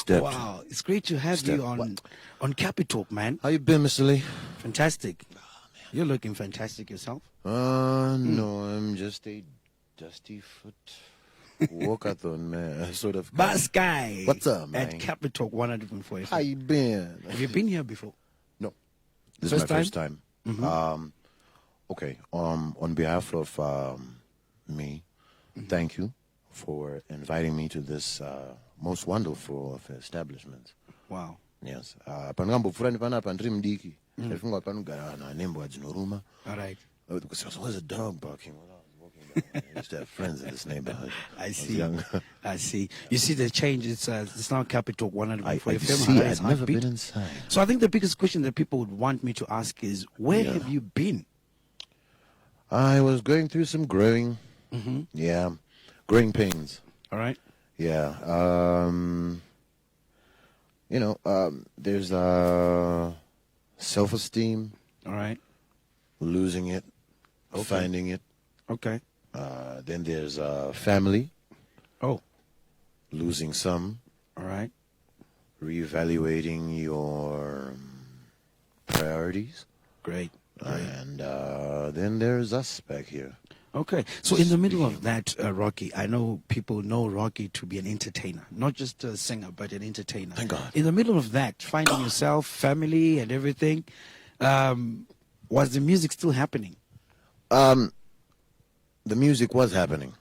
Stepped. Wow, it's great to have you on Capitalk, man. How you been, Mr. Lee? Fantastic. You're looking fantastic yourself. No, I'm just a dusty foot walkathon, man. Sort of. Bass guy. What's up, man? At Capitalk 104. How you been? Have you been here before? No. This is my first time. Mm-hmm. Okay. On behalf of me, thank you for inviting me to this most wonderful of establishments. Wow. Yes. Pangambo panapa ndiri mdiki. Ndifungwa panogara na nembo adzinoruma. All right. Because there was always a dog barking when I was walking down. I used to have friends in this neighborhood. I see. I see. You see the change. It's now Capitalk 104 I FM. see. I've never been inside. So I think the biggest question that people would want me to ask is, where have you been? I was going through some growing. Yeah. Growing pains. All right. Yeah. There's self-esteem. All right. Losing it. Okay. Finding it. Okay. Then there's family. Oh. Losing some. All right. Reevaluating your priorities. Great. And then there's us back here. Okay. So in the middle of that, Rocquie, I know people know Rocquie to be an entertainer, not just a singer, but an entertainer. Thank God. In the middle of that, finding yourself, family and everything, was the music still happening? The music was happening.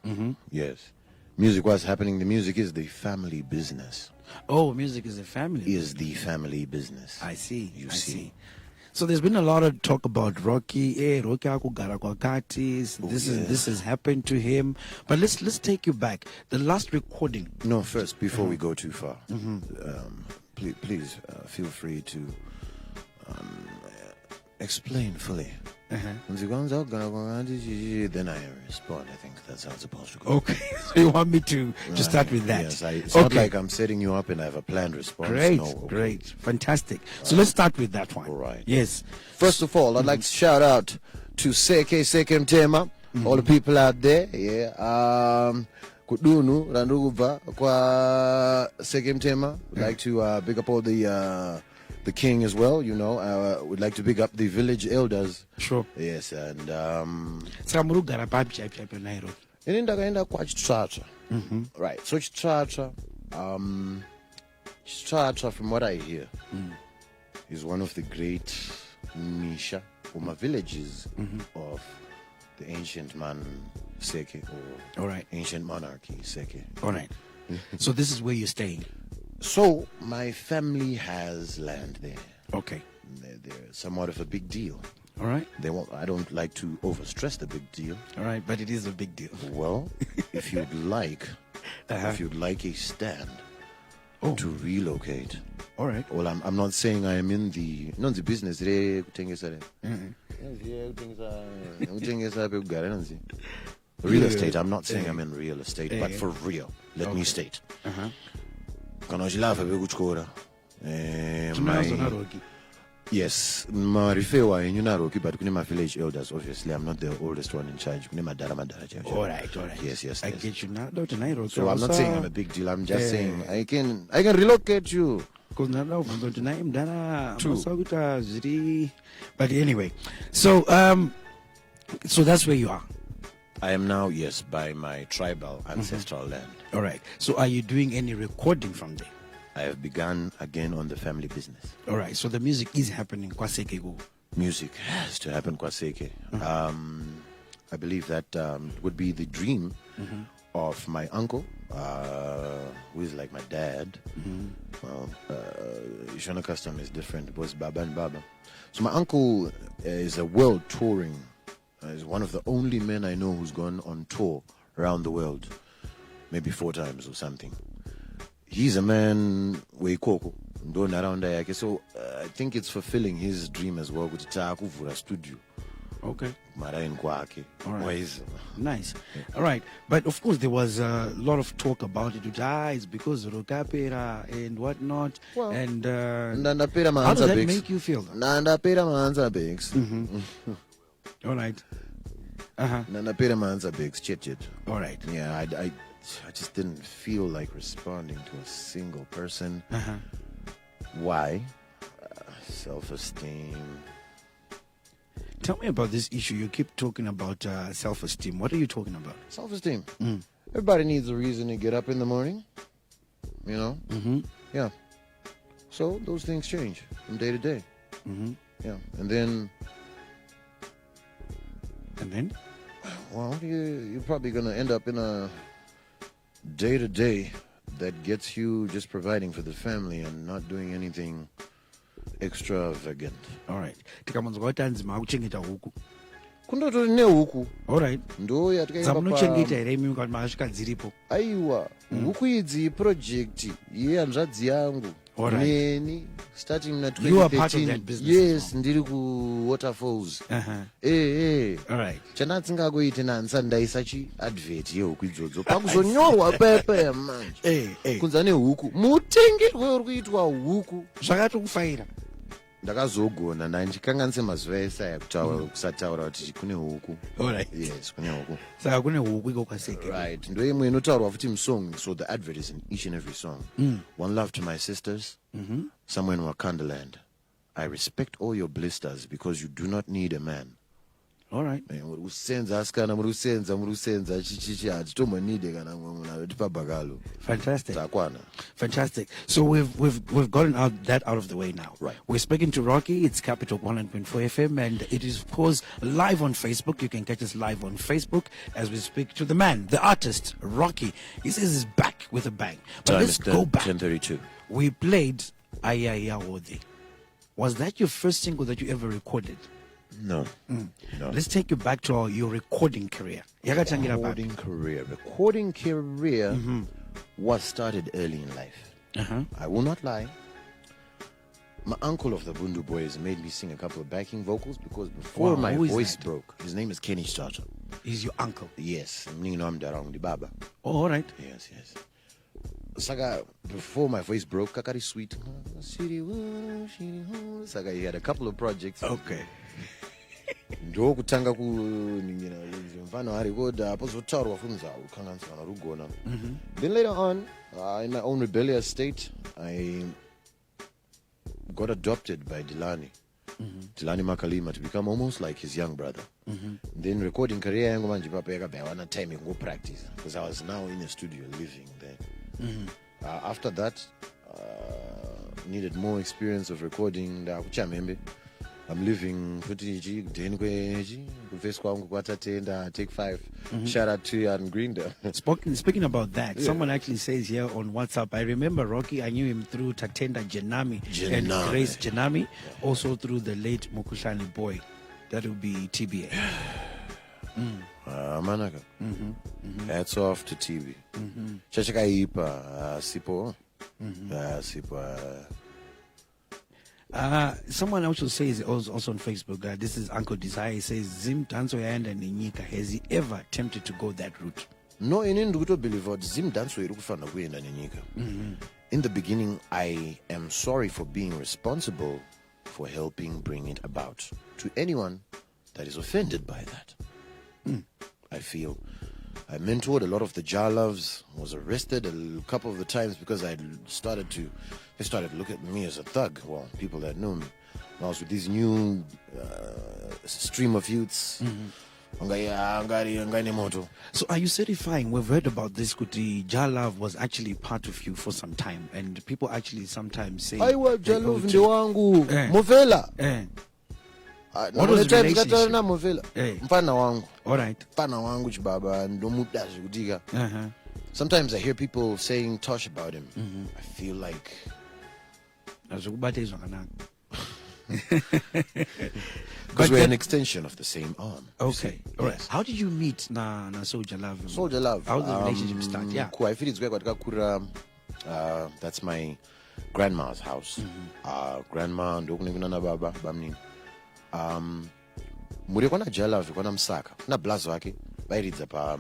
Yes. Music was happening. The music is the family business. Oh, music is a family Is the family business. I see. You I see. So there's been a lot of talk about Rocquie. Rocquie akugara kwa kati. This has happened to him. But let's take you back. The last recording. No, first, before we go too far, please feel free to explain fully. Then I respond. I think that's how it's supposed to go. Okay. So you want me to start with that? Yes, it's not like I'm setting you up and I have a planned response. Great, No, okay. great. Fantastic. So let's start with that one. All right. Yes. First of all, I'd like to shout out to Seke Mtema, all the people out there. Yeah. Kudunu, Randuva, Kwa Seke Mtema. Would like to big up all the king as well, you know. Would like to big up the village elders. Sure. Yes, and Nairobi. kwa Chitracha. Right. So Chitracha, from what I hear, is one of the great Misha Uma villages of the ancient man Seke, or All right. ancient monarchy Seke. All right. So this is where you're staying. So my family has land there. Okay. They're somewhat of a big deal. All right. I don't like to overstress the big deal. All right, but it is a big deal. Well, if you'd like a stand to relocate. All right. Well, I'm not saying I am in the business. Real estate. I'm not saying I'm in real estate, but for real, let me state. Yes, Marifewa in Yunaroki, but Kunima village elders, obviously. I'm not the oldest one in charge. All right. Yes. I get you now. Nairobi. So I'm not saying I'm a big deal. I'm just saying I can relocate you. But anyway, so that's where you are. I am now, yes, by my tribal ancestral land. All right. So are you doing any recording from there? I have begun again on the family business. All right. So the music is happening. Music has to happen, Kwaseke. I believe that would be the dream of my uncle, who is like my dad. Well, Shona custom is different. It was Baba and Baba. So my uncle is a world touring. Is one of the only men I know who's gone on tour around the world, maybe 4 times or something. He's a man doing around there. So I think it's fulfilling his dream as well. For a studio. Okay. All right. Nice. All right. But of course, there was a lot of talk about it. It's because of Rokapera and whatnot. Well, and how does that make you feel? All right. Nana pera manza bigs chit. All right. Yeah, I just didn't feel like responding to a single person. Why? Self-esteem. Tell me about this issue. You keep talking about self-esteem. What are you talking about? Self-esteem. Everybody needs a reason to get up in the morning. You know? Yeah. So those things change from day to day. Yeah. And then? Well, you're probably going to end up in a day-to-day that gets you just providing for the family and not doing anything extravagant. All right. Kundotori nehuku. All right. Ndo Zamunochengeta here imi kuti masvika dziripo. Aiwa, huku idzi project yehanzvadzi yangu. Neni starting na 2013. You are part of that business. Yes, ndiri ku Waterfalls. All right. Chanatsingagoite nansa ndaisa advert yehuku idzodzo. Pakuzonyorwa pepe manje. Kunza nehuku. Mutengerwe uri kuitwa huku. Zvakatokufaira. Ndakazogona ndikanganise mazuva ese kusataura kuti kune huku. All right. Yes, kune huku. Saka kune huku iko kwaseke. Right. Ndo imwe inotaurwa futi musong, so the advert is in each and every song. One love to my sisters. Somewhere in Wakandaland. I respect all your blisters because you do not need a man. All right. Fantastic. Fantastic. So we've gotten that out of the way now. Right. We're speaking to Rocquie. It's Capitalk 100.4 FM, and it is of course live on Facebook. You can catch us live on Facebook as we speak to the man, the artist, Rocquie. He says he's back with a bang. But let's go back. 10:32. We played Ayaya Ode. Was that your first single that you ever recorded? No. No. Let's take you back to your recording career. Recording career was started early in life. I will not lie. My uncle of the Bundu Boys made me sing a couple of backing vocals because before my voice broke, his name is Kenny Starter. He's your uncle? Yes. Baba. Oh, all right. Yes. Saga, before my voice broke, Kakari Sweet. Saga, he had a couple of projects. Okay. Ndo kutanga kuningina mfano harikoda apozotaurwa funza ukanganisa rugona. Then later on, in my own rebellious state, I got adopted by Dilani Makalima to become almost like his young brother. Then recording career yangu manje papa yakabawana time go practice because I was now in a studio living there. After that, needed more experience of recording da kuchamembe. I'm living footage take 5. Shout out to you and Grinder. Speaking about that, someone actually says here on WhatsApp, I remember Rocquie, I knew him through Tatenda Janami and Grace Janami, also through the late Mukushani boy. That would be TBA. Manaka. Hats off to TB. Chachakaipa Sipo. Sipo. Someone also says also on Facebook, this is Uncle Desire. He says Zim Danso Yanda Ninyika. Has he ever attempted to go that route? No, in Nduguto believe Zim Danso Yerukufana Wenda Ninyika. In the beginning, I am sorry for being responsible for helping bring it about to anyone that is offended by that. I feel I mentored a lot of the Jalovs, was arrested a couple of the times because they started to look at me as a thug. Well, people that knew me. I was with these new stream of youths. So are you certifying? We've heard about this. Kuti Jalov was actually part of you for some time, and people actually sometimes say, I was Jalov Ndewangu Movela. What was the relationship? All right. Sometimes I hear people saying tosh about him. I feel like because we're an extension of the same arm. Okay. All right. How did you meet na Soldier Love? Soldier Love. How did the relationship start? Yeah. I feel it's that's my grandma's house. Grandma ndokunengana baba bamni. Muri kwana Jalove kwana Msaka. Na blazo wake bairidza pa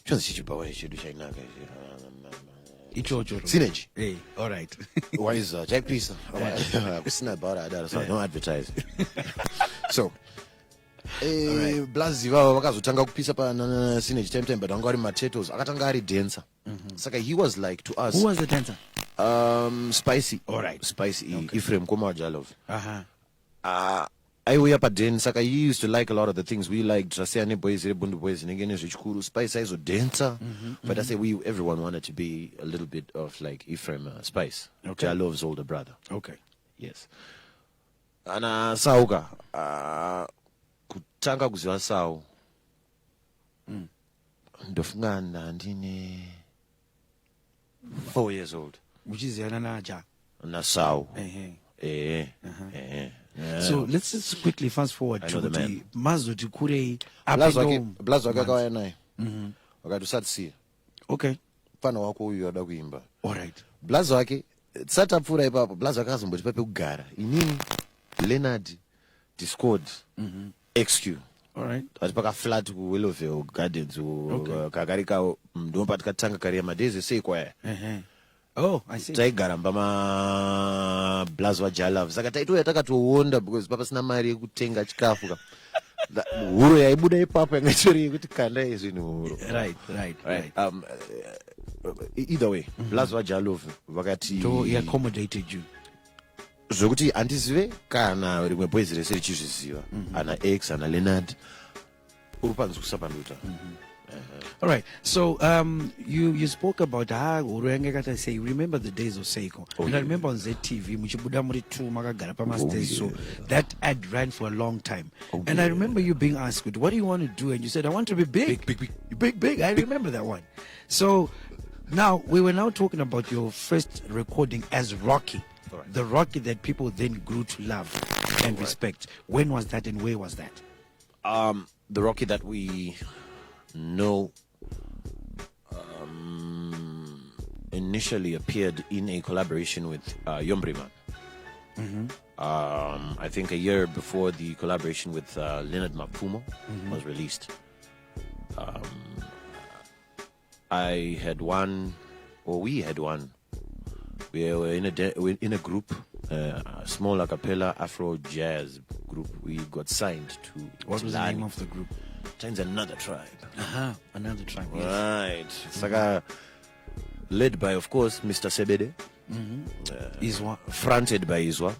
chonzi chichibawa chedu chainaka. Synergy. Hey, all right. Why is Jack please? Kusina about that, so don't advertise. So Blazi vava vakazotanga kupisa pa Sinage time but vanga vari matatoes akatanga ari dancer. Saka he was like to us. Who was the dancer? Spicy. All right. Spicy. Okay. Ephraim Koma Jalov. I way up at Den Saka. He used to like a lot of the things we liked. Jasiane boys, Rebundu boys, and again is Richkuru. Spice is a dancer. But I say everyone wanted to be a little bit of like Ephraim Spice. Okay. Jalov's older brother. Okay. Yes. Ana Sauka. Kutanga kuziwa Sau. Ndofungana ndine 4 years old. Which is Yananaja. Nasau. So let's just quickly fast forward to the Mazoti Kure Blazo Gagawa naye. Wakatusatsi. Okay. Pana wako huyu yoda kuimba. All right. Blazo wake sata pfura ipapo Blazo akazomboti pape kugara. Inini Leonard Discord XQ. All right. Atipaka flat ku Willowville Gardens kakarika ndompa tikatanga career madezi sei kwa. Oh, I see. Taigara mbama Blazo Jalav. Saka taito yataka tuonda because papa sina mari yekutenga chikafu ka. Huro yaibuda ipapo yangachori yekuti kanda izini huro. Right. Either way, Blazo Jalav vakati so he accommodated you. Zokuti antizive kana rimwe boys rese richizviziva. Ana X ana Leonard. Urupanzi kusapanduta. All right. So you spoke about say you remember the days of Seiko. And I remember on ZTV muchibuda muri 2 makagara pa stage, so that ad ran for a long time. And I remember you being asked, what do you want to do? And you said, I want to be big. Big. I remember that one. So now we were now talking about your first recording as Rocquie. Right. The Rocquie that people then grew to love and respect. When was that and where was that? The Rocquie that we know initially appeared in a collaboration with Yombriman. I think a year before the collaboration with Leonard Mapumo was released. I had one, or we had one. We were in a group, a small a cappella Afro jazz group. We got signed to. What was the name of the group? Times Another Tribe. Another Tribe. Yes. Right. It's like led by, of course, Mr. Sebede. Iswa. Fronted by Iswa.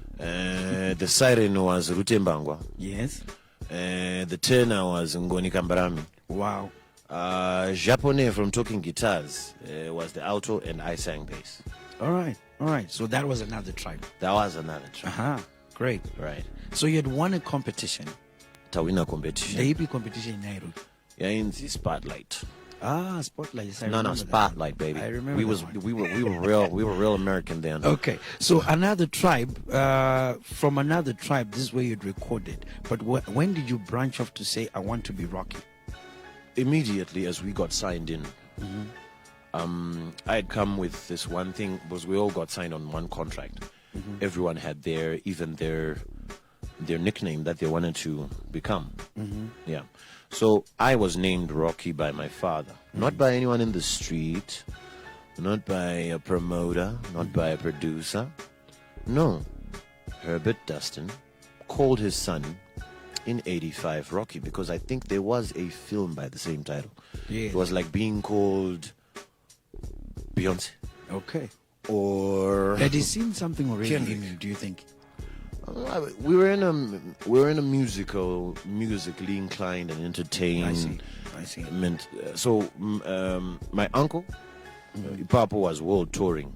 The siren was Rutembangwa. Yes. The tenor was Ngoni Kambarami. Wow. Japonais from Talking Guitars was the alto, and I sang bass. All right. So that was Another Tribe. That was Another Tribe. Great. Right. So you had won a competition. Tawina competition. The EP competition in Nairobi. Yeah, in the Spotlight. Spotlight. Yes, no, Spotlight, baby. I remember. We were real American then. Okay, so Another Tribe. From Another Tribe, this is where you'd recorded. But when did you branch off to say, I want to be Rocquie? Immediately as we got signed in. I had come with this one thing because we all got signed on one contract. Everyone had their nickname that they wanted to become. Yeah. So I was named Rocquie by my father, not by anyone in the street, not by a promoter, not by a producer. No. Herbert Dustin called his son in 85 Rocquie because I think there was a film by the same title. Yeah. It was like being called Beyonce. Okay. Or had he seen something already in you, do you think? We were in a musically inclined and entertained. I see. So my uncle, Papo, was world touring.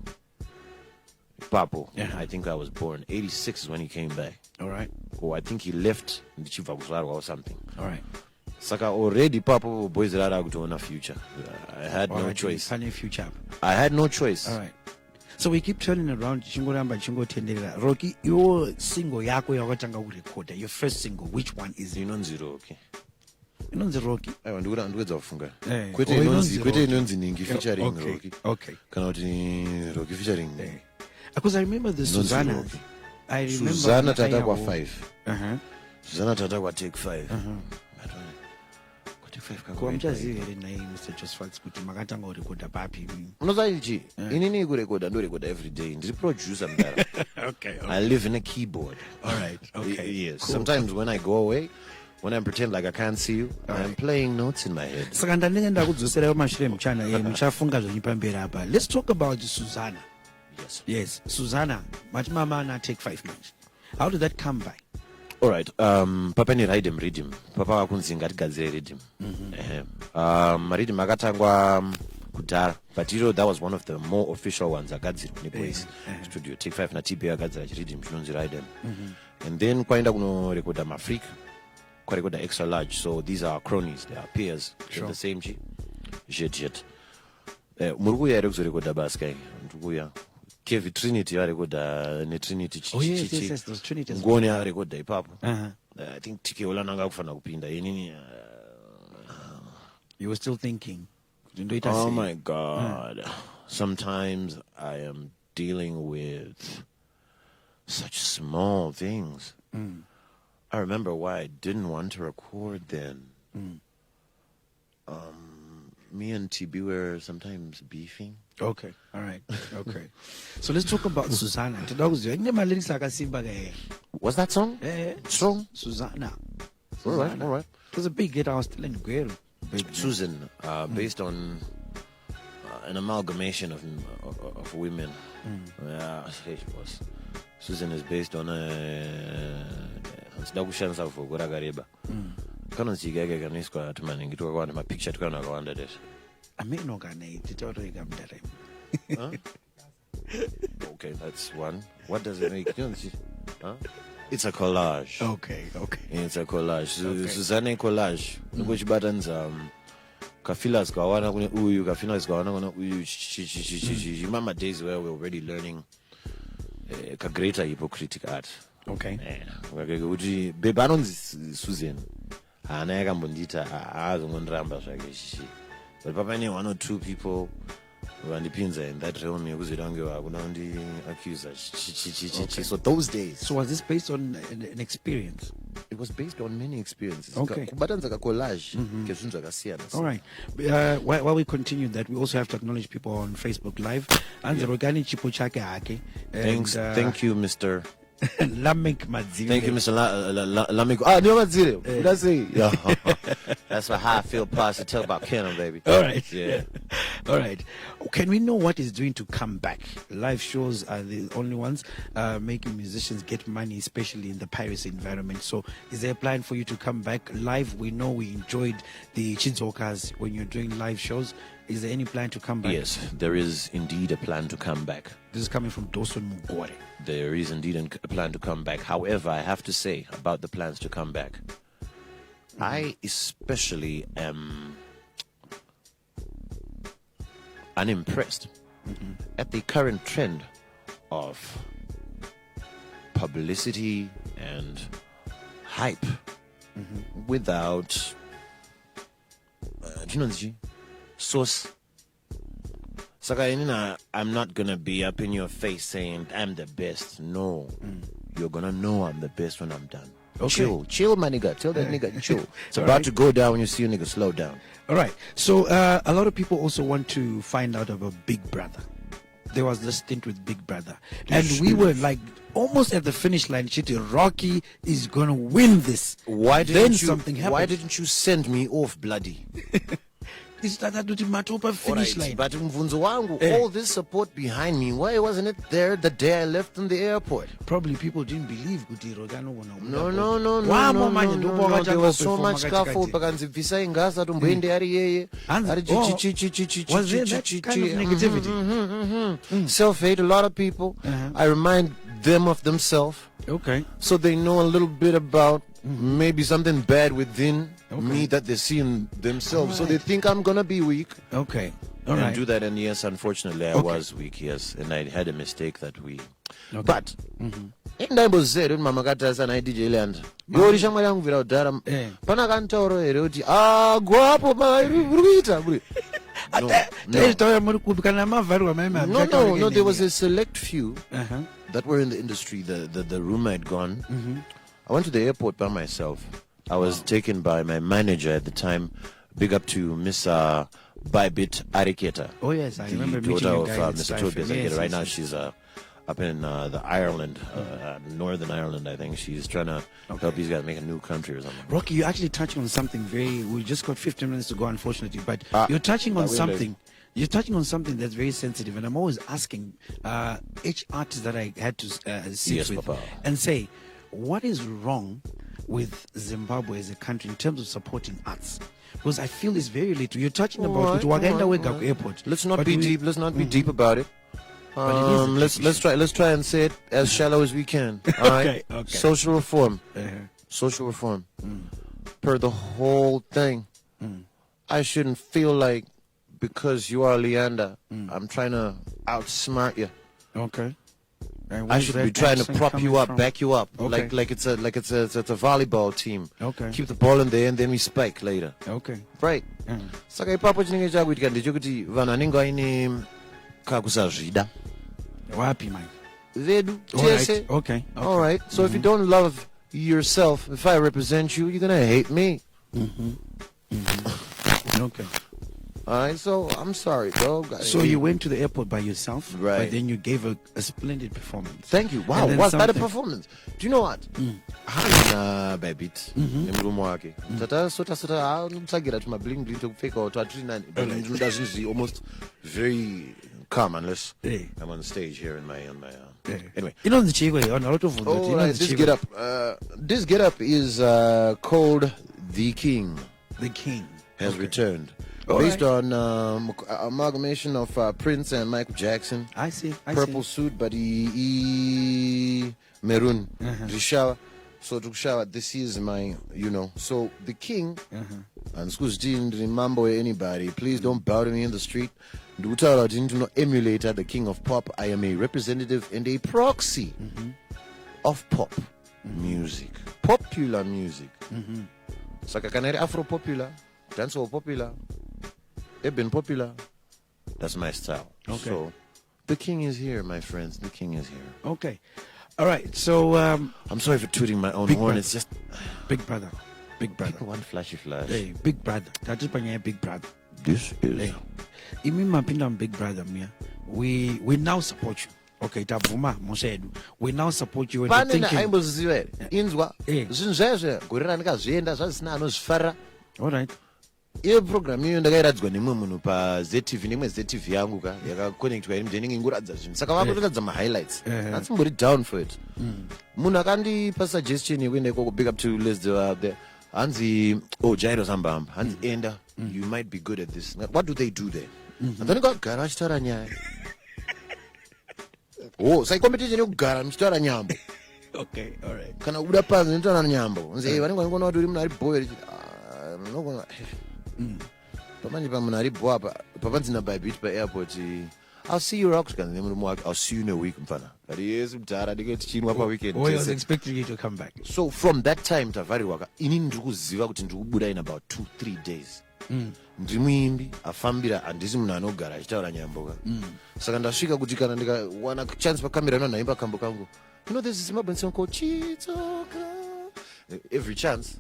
Papo, I think I was born 86 is when he came back. All right. Or I think he left in the Chief or something. All right. Saka already Papo boys that are going to future. I had no choice. Future. I had no choice. All right. So we keep turning around. Rocquie, your single yako recorder, your first single, which one is it? Rocquie. Rocquie. I want to funga. Kwete inonzi ningi featuring Rocquie. Okay. Kana uti Rocquie featuring. Because I remember the Susanna. I remember Susanna Tata kwa 5. Susanna Tata kwa take 5. Take 5 Ko amchazive naye Mr. Josphats kuti makatanga kurekoda papi. Unozaiji inini kurekoda ndo rekoda every day. Ndiri producer mdara. Okay. I live in a keyboard. All right. Okay. Yes. Cool. Sometimes when I go away, when I pretend like I can't see you, I'm playing notes in my head. Saka ndandenda kudzosera mashure mchana muchafunga zvonyipamberi apa. Let's talk about Susanna. Yes, Susanna. Machimama na take 5 minutes. How did that come by? All right. Papa ni rhythm. Papa wakunzi ngatigadzire rhythm. Rhythm akatangwa kudhara, but that was one of the more official ones. Agadzira neBoys Studio. Take 5 na TB agadzira rhythm chinonzi rhythm. And then kwaenda kuno rekoda mafreak, kwa rekoda extra large. So these are cronies, they are peers. Sure. The same jet. Murukuya rekoda baskai. Murukuya. Kevi Trinity arekoda ne Trinity yes, those Trinities. Ngone arekoda ipapo. I think tiki olanga kufana kupinda yenini. You were still thinking. Oh my God. Sometimes I am dealing with such small things. I remember why I didn't want to record then. Me and TB were sometimes beefing. Okay, all right, okay. So let's talk about Susanna. What's that song? Song? Susanna. All right. It was a big hit. I was still in Kandiero. Susan, based on an amalgamation of women. Yeah, she was. Susan is based on a. Kanonsigege kaniswa tumaningi tukakwanda mapicture tukana kwanda this. Ameno kane titotoika mdare. Okay, that's one. What does it make? It's a collage. Okay. It's a collage. Suzanne collage. Which buttons kafilas kawana kune uyu kafilas kawana kune uyu. Remember days where we were already learning a greater hypocritic art. Okay. Uji bebanonzi Susan. Anayaka mbondita azongondrambha zvake shishi. But papa ne 1 or 2 people vandipinza in that realm yekuzirangewa kuna undi accuser. So those days. So was this based on an experience? It was based on many experiences. Okay. Kubatanza ka collage kezvinhu zvakasiyana. All right. While we continue that, we also have to acknowledge people on Facebook Live. Anzirogani chipo chake hake. Thank you, Mr. Lamek Madzire. Thank you, Mr. Lamek. Nyo Madzire. What I say? Yeah. That's how I feel positive. Tell about Canon, baby. All right. Yeah. All right. Can we know what is doing to come back? Live shows are the only ones making musicians get money, especially in the piracy environment. So is there a plan for you to come back live? We know we enjoyed the Chinzokas when you're doing live shows. Is there any plan to come back? Yes, there is indeed a plan to come back. This is coming from Dawson Mugore. There is indeed a plan to come back. However, I have to say about the plans to come back, I especially am unimpressed at the current trend of publicity and hype without source. Saka, I'm not gonna be up in your face saying I'm the best. No, you're gonna know I'm the best when I'm done. Okay. Chill, my nigga. Tell that nigga, chill. It's about to go down when you see a nigga slow down. All right. So a lot of people also want to find out about Big Brother. There was this stint with Big Brother, and we were like almost at the finish line. Rocquie is gonna win this. Why didn't you send me off, bloody? Finish line. But all this support behind me, why wasn't it there the day I left in the airport? Probably people didn't believe. No. There was so much scuffle. Was there that kind of negativity? Self-hate, a lot of people. I remind them of themselves. Okay. So they know a little bit about maybe something bad within me that they see in themselves. So they think I'm going to be weak. Okay. All right. Do that, and yes, unfortunately, I was weak, yes. And I had a mistake that we... Okay. But... And I was there when Mama Kata and I DJ Leander. You already shang mayang without daram. Panakantoro eroti. Guapo No. There was a select few that were in the industry. The rumor had gone. I went to the airport by myself. I was taken by my manager at the time, Big up to Miss Bybit Ariketa. Oh yes, I remember the meeting daughter you of guys. Mr. Tobias Ariketa. Yes, Right yes, now yes. she's up in the Ireland, Northern Ireland, I think. She's trying to help these guys make a new country or something. Rocky, you're actually touching on something very. We just got 15 minutes to go, unfortunately, but you're touching on we're something. You're touching on something that's very sensitive, and I'm always asking each artist that I had to sit Yes, with Papa. and say, what is wrong with Zimbabwe as a country in terms of supporting arts? Because I feel it's very little. You're touching about it. Wagenda Wega Airport. Let's not But be we- deep. Let's not be deep about it. But it is a Let's try and say it as shallow as we can. All right. Okay. Social reform. Uh-huh. Social reform. Per the whole thing. I shouldn't feel like because you are Leander, I'm trying to outsmart you. Okay. And I where's should that be trying to accent prop you coming up, from? back you up, Okay. like it's a volleyball team. Okay. Keep the ball in there and then we spike later. Okay. Right. Mm. Saka ipapo chinenge chakuitika ndechekuti vanhu vanenge vaine kakusazvida Wapi, man. vedu All right. tese. Okay. All right. So if you don't love yourself, if I represent you, you're gonna hate me. Okay. All right. So I'm sorry, bro. So you went to the airport by yourself, Right. but then you gave a splendid performance. Thank you. Wow, And then what better something- performance? Do you know what? Haina babit nemurume wake tatasota tsagira tumabling bling tokupfekawo twatiri nani but ndinoda zvinhu zviri almost very calm unless Yeah. I'm on the stage here in my anyway. You know the Chigwe, on a lot of All right, this get up is called The King the king has returned. All Based right. on amalgamation of Prince and Michael Jackson. I see. Purple suit, but he maroon. Rishawa. So Rishawa, this is my, So the king, and Skuzdi Mambo anybody, please don't bow to me in the street. Ndutala didn't know emulator, the king of pop. I am a representative and a proxy of pop music. Popular music. Saka kanari Afro popular, dancehall popular, urban popular. That's my style. Okay. So the king is here, my friends. The king is here. Okay. All right. So, I'm sorry for tooting my own Big horn. brother. It's just big brother. people want flashy flash. Hey, big brother. That is big brother. This is Hey. Imi mapinda big brother mia. We now support you. Okay, tabvuma mushedu. We now support you and pane you're thinking. aimboziziva here inzwa Eh. zvinhu zvaizvo gore randikazvienda zvazvisina anozvifarira All right. iyo program iyo ndakairadzwa nemumwe munhu paZTV nemwe ZTV yangu ka yakakonectwa iri mjenenge ingoradza zvinhu saka vakutoratidza mahighlights natsimbori down for it munhu akandipa suggestion yekuenda ikoko big up to Leander there hanzi Jairo Zambamba hanzi enda you might be good at this. What do they do there? Andandikagara achitaura nyaya sai competition yekugara muchitaura nyambo Okay. All right. kana kubuda panze ndotaura nyambo nzi vanenge vanogona kuti uri munhu ari boy nogona pamanje pamunhu ari boy apa papanzina babit paairport I'll see you rocks kanzi nemurume wake I'll see you in a week mfana kati yesi mudhara ndike tichinwa paweekend I was expecting you to come back. so from that time tavharirwa inini ndiri kuziva kuti ndiri kubuda in about 2-3 days ndiri muimbi afambira handisi munhu anogara achitaura nyamboka saka ndasvika kuti kana ndikawana chance pakamera inonhaimba kambo kangu there's a Zimbabwean song called Chitsoka every chance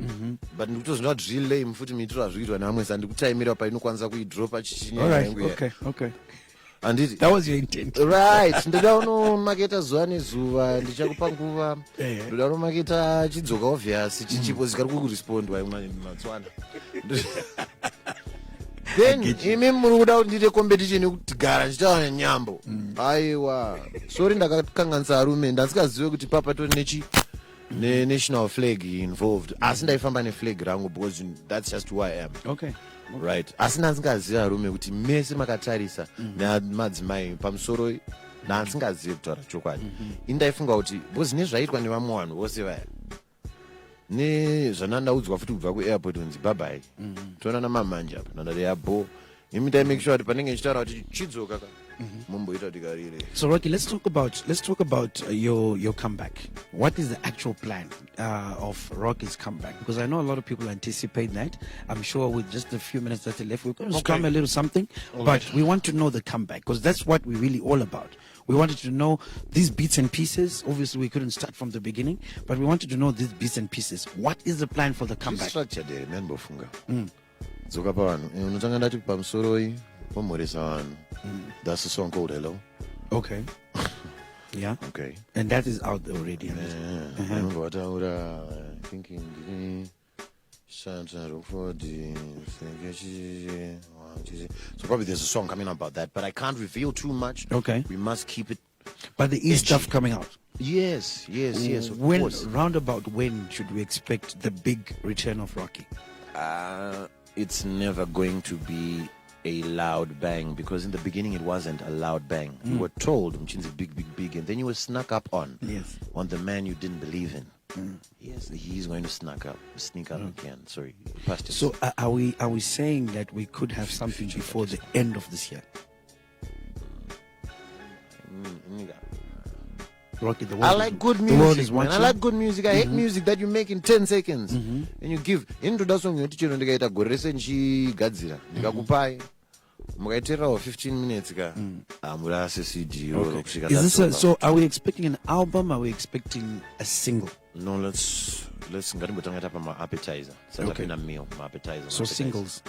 but ndikutozvinwa kuti zviri lame futi mitiro hazvikuitwa neamwe sa ndikutaimira painokwanisa kuidropa All chichinyaya right. yangu iya Okay. handiti That was your intent. right ndoda unomaketa zuva nezuva ndichakupa nguva ndoda unomaketa chidzoka obvious chichipo zikari kurespondwa matswana then imi muri kuda kuti ndiite competition yekuti gara ndichitaura nyambo aiwa sori ndakakanganisa arume ndasingazive kuti papa tori national flag involved asi ndaifamba neflag rangu because that's just who I am. Okay. Right. Asi ndasingazive arume kuti mese makatarisa namadzimai pamusoro ndasingazive kutaura chokwadi indaifunga kuti because nezvaitwa nevamwe vanhu vose vaya nezvanandaudzwa futi kubva kuairport unzi babai toonana mamanja apa nandati yabo imi make sure kuti panenge nchitaura kuti chidzoka ka mumboita kuti karire. So Rocky, let's talk about your comeback. What is the actual plan of Rocky's comeback? Because I know a lot of people anticipate that. I'm sure with just a few minutes that are left, we're going to strum a little something. But we want to know the comeback because that's what we're really all about. We wanted to know these bits and pieces. Obviously, we couldn't start from the beginning, but we wanted to know these bits and pieces. What is the plan for the comeback? Structure there, remember Funga. Zoka pa vanhu. Unotanga ndati pamusoroi pomhoresa vanhu. That's a song called Hello. Okay. Yeah. Okay. And that is out already. Thinking Rockford. So probably there's a song coming out about that, but I can't reveal too much. Okay. We must keep it. But there is stuff coming out. Yes, of when, course. Roundabout when should we expect the big return of Rocquie? It's never going to be a loud bang, because in the beginning it wasn't a loud bang. You were told Mchinzi big, and then you were snuck up on. Yes. On the man you didn't believe in. Yes, he's going to sneak up again. Sorry, past it. So are we saying that we could have something before the end of this year? Rocquie, the world I like good music. The world is man. watching. I like good music. I hate music that you make in 10 seconds. And you give into that song you're ndikaita gorese nchigadzira ndikakupai mukaiterawo 15 minutes ka amurase CD. Okay. So are we expecting an album? Are we expecting a single? No, let's ngatimbotanga tapa ma appetizer. Okay. Sasa meal, ma appetizer. So singles.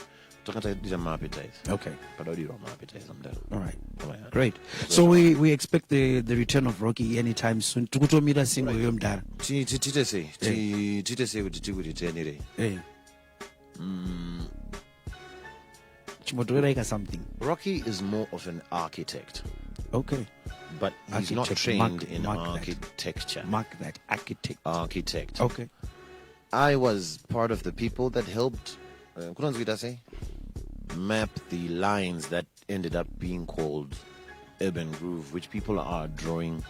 These are my appetizer. Okay. But I do my appetizer. I'm done. All right. Great. So we expect the return of Rocquie anytime soon. Tukutomira single yomdara. Tite say kuti tikutenere. Chimotoreka something. Rocquie is more of an architect. Okay. But he's not trained in architecture. Mark that. Architect. Okay. I was part of the people that helped map the lines that ended up being called urban groove, which people are drawing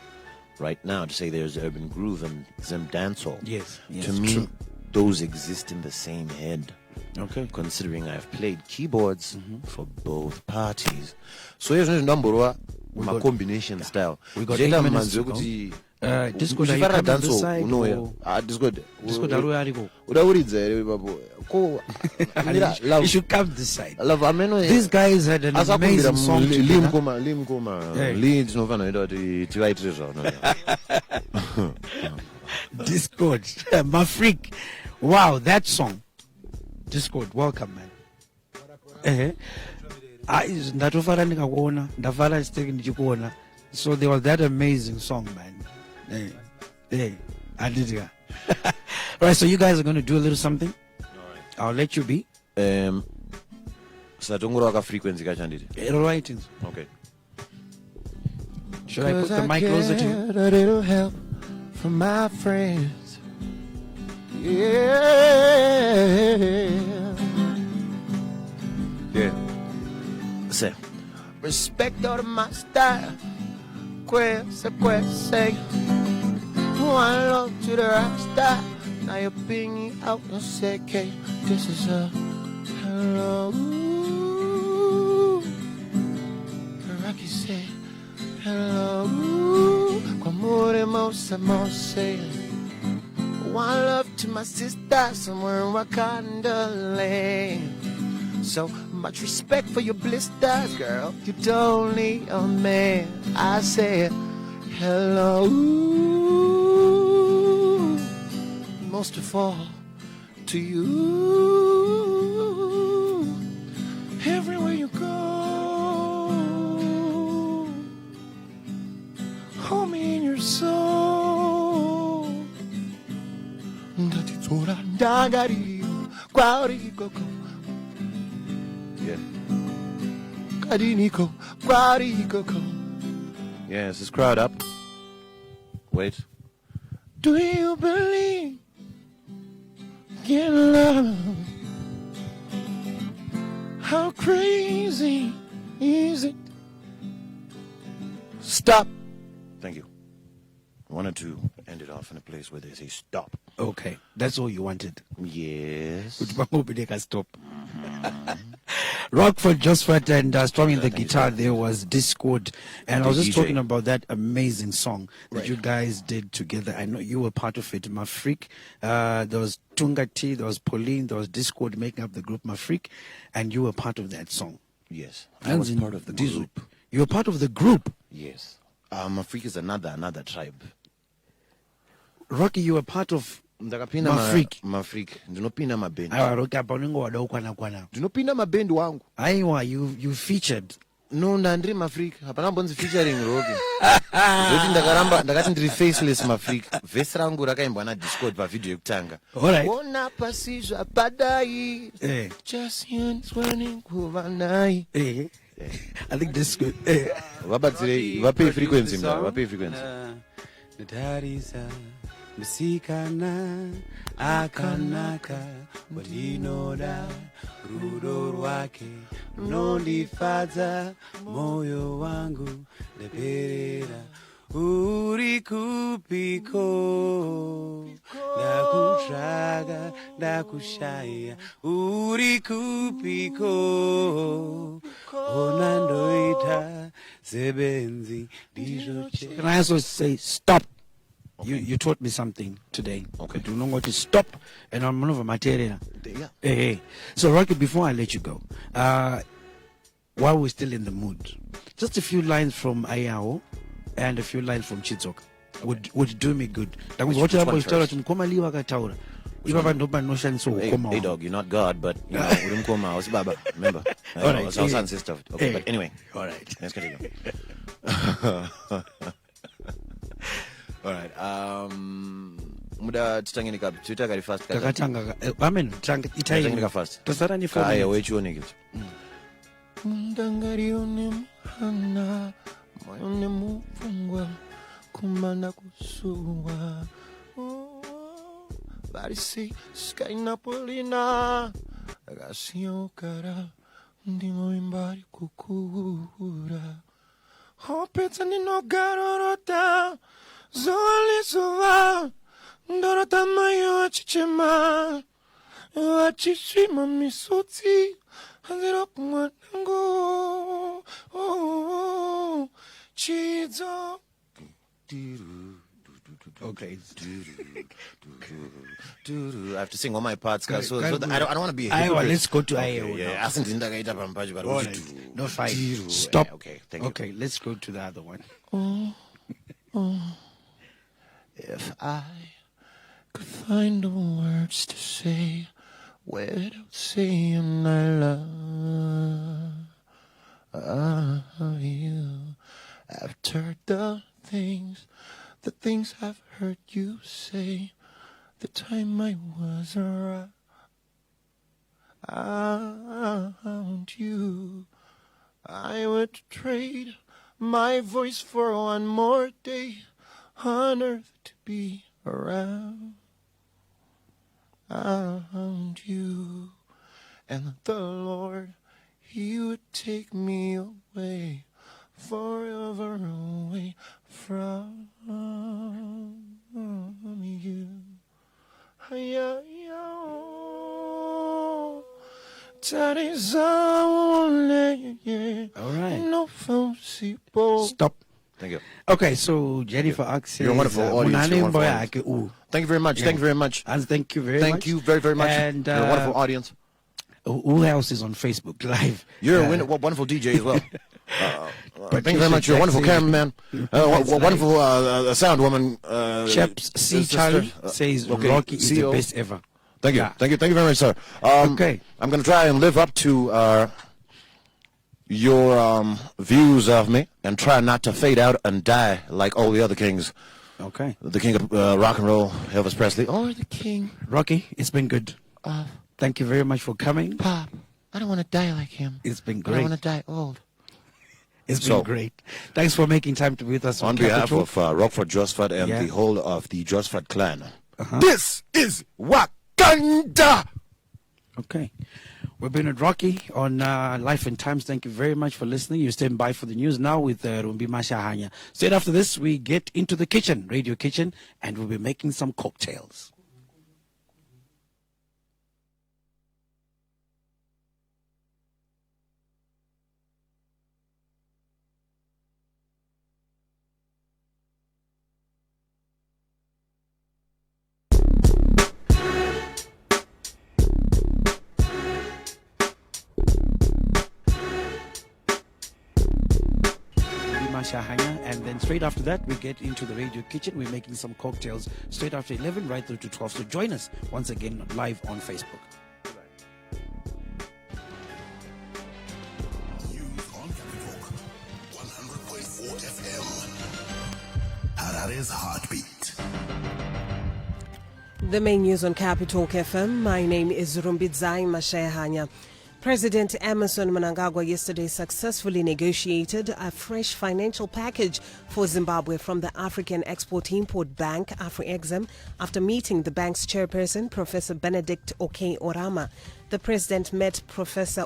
right now to say there's urban groove and Zim dancehall. Yes, to me, true. Those exist in the same head. Okay. Considering I've played keyboards for both parties. So here's number my combination style. We got 8 minutes to go. Discord, are you coming this side? Discord. You should come this side. These These guys had an amazing song together. Discord, my freak. Wow, that song. Discord, welcome, man. So there was that amazing song, man. I did it. Right, so you guys are going to do a little something. I'll let you be. Frequency. All right. Okay. Should I put the mic closer to you? A little help from my friends. Yeah. Say, respect all of my style. Quest. One love to the rock star. Now you're bringing out and say, okay, this is a hello. Rocquie said, hello. Kwamure mosa mose. One love to my sister somewhere in Wakanda land. So much respect for your blisters, girl. You don't need a man. I said, hello. Most of all, to you. Everywhere you go, hold me in your soul. Yeah. Yes, this crowd up. Wait. Do you believe in love? How crazy is it? Stop. Thank you. I wanted to end it off in a place where they say stop. Okay, that's all you wanted. Yes. Stop. Rockford, Josphats, and strumming the guitar there was Discord. And I was just talking about that amazing song that you guys did together. I know you were part of it, My Freak. There was Tunga T, there was Pauline, there was Discord making up the group My Freak, and you were part of that song. Yes, I was part of the group. You were part of the group? Yes. My Freak is another tribe. Rocquie, you were part of ndakapinda mafreak ndinopinda mabendi aiwa Rocky apa unenge wada kukwana ndinopinda mabendi wangu aiwa you featured no ndandiri mafreak hapana mbonzi featuring Rocky zoti ndakati ndiri faceless mafreak vhesi rangu rakaimbwa naDiscord pavideo yekutanga ona pasi zvapadai just running kuva nai I think this good vabatsire vapei frequency vapei frequency Natarisa musikana akanaka watinoda rudo rwake runondifadza moyo wangu ndaperera uri kupiko ndakutsvaga ndakushaya uri kupiko ona ndoita sebenzi ndizvo. Can I also say stop? Okay. You taught me something today. Okay. Do not want to stop and I'm over material. Yeah. Hey. So Rocky, before I let you go, while we're still in the mood, just a few lines from Ayao and a few lines from Chitsok would do me good. Which one first? Hey dog, you're not God, but you know, Urimkoma was Baba. Remember? All right. It's our son's sister. Okay, but anyway. All right. Let's continue. All right. Muda tutangeni kapi. Tutaka first. Kakatanga. Amen. Tutangeni first. Tasara ni 4 minutes. Aya wechuone kitu. Mundangarione mhana moyone mufungwa kumana kusuwa barisi sky napolina agasiokara ndimo imbari kukura hopeta ninogarorota zolisuva ndorota mayo achichema achishima misutsi Hazira kumwanango chizo. Okay. I have to sing all my parts, guys. So I don't want to be a hypocrite. Let's go to Ayao. Yeah, no fight. Stop. Okay, thank you. Okay, let's go to the other one. If I could find the words to say without saying I love you, after the things I've heard you say, the time I was around you, I would trade my voice for one more day on earth to be around you, and the Lord, He would take me away, forever away from you. All right. Stop. Thank you. Okay, so Jennifer asks, you're a wonderful audience. Thank you very much. Yeah. Thank you very much. And thank you very much. Thank you very, very much. And you're a wonderful audience. Who else is on Facebook Live? You're a wonderful DJ as well. Thank you very much. You're a wonderful cameraman. Wonderful sound woman. Chaps C. Charlie says Rocquie is the best ever. Thank you. Yeah. Thank you very much, sir. Okay. I'm going to try and live up to your views of me and try not to fade out and die like all the other kings. Okay. The king of rock and roll, Elvis Presley, or the king. Rocquie, it's been good. Thank you very much for coming. Pop, I don't want to die like him. It's been great. I don't want to die old. It's been great. Thanks for making time to be with us on behalf of Rockford, Josphats, and the whole of the Josphats clan. This is Wakanda. Okay. We've been at Rocquie on Life and Times. Thank you very much for listening. You stand by for the news now with Rumbi Mashahanya. Straight after this, we get into the kitchen, radio kitchen, and we'll be making some cocktails. Mashahanya, and then straight after that we get into the radio kitchen. We're making some cocktails straight after 11 right through to 12. So join us once again live on Facebook. News on Capitalk 100.4 FM. Harare's heartbeat. The main news on Capitalk FM. My name is Rumbidzai Mashayahanya. President Emmerson Mnangagwa yesterday successfully negotiated a fresh financial package for Zimbabwe from the African Export-Import Bank, Afrexim, after meeting the bank's chairperson, Professor Benedict Oke Orama. The president met Professor